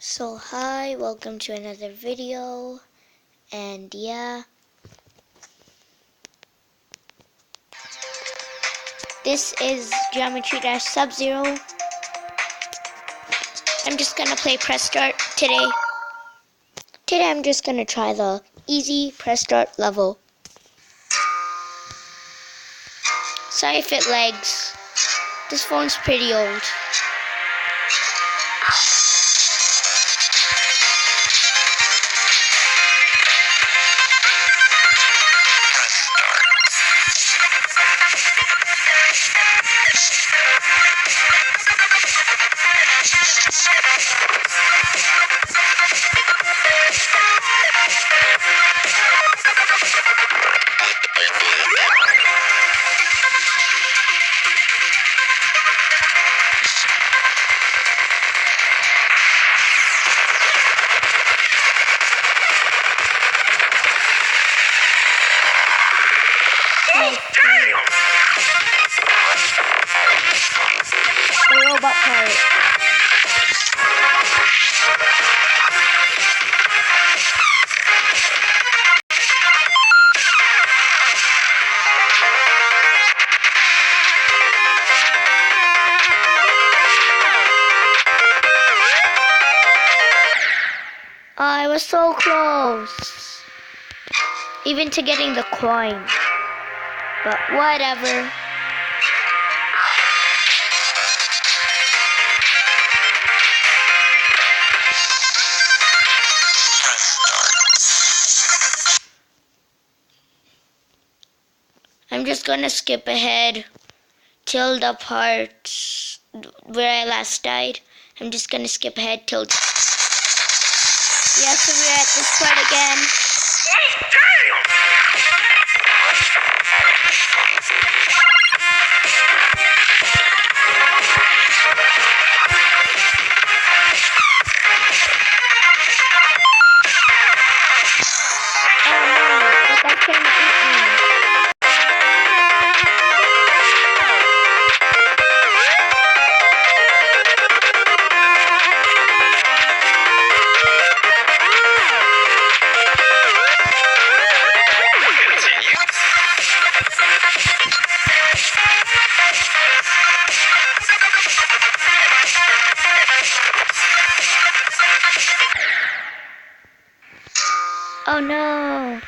So hi, welcome to another video, and yeah, this is Geometry Dash Sub-Zero. I'm just gonna play Press Start today. Today I'm just gonna try the easy Press Start level. Sorry if it lags. This phone's pretty old. The robot part. I was so close. Even to getting the coin. But whatever. I'm just gonna skip ahead till the part where I last died. I'm just gonna skip ahead till... Yeah, so we're at this part again. Oh no, but that's gonna eat me. Oh no!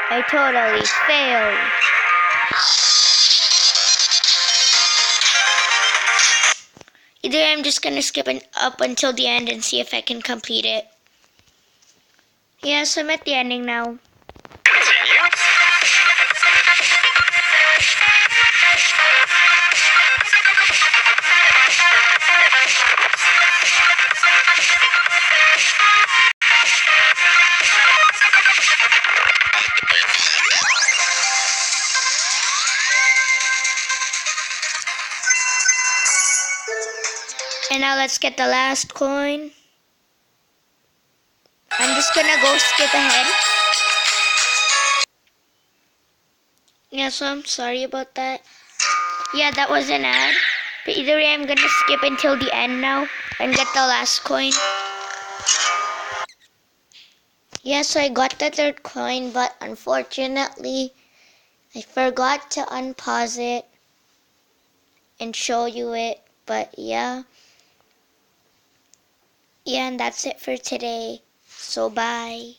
I totally failed. Either I'm just gonna skip up until the end and see if I can complete it. Yes, I'm at the ending now. And now let's get the last coin. I'm just gonna go skip ahead. Yeah, so I'm sorry about that. Yeah, that was an ad. But either way, I'm gonna skip until the end now and get the last coin. Yes, I got the third coin, but unfortunately, I forgot to unpause it and show you it. But yeah. Yeah, and that's it for today. So bye.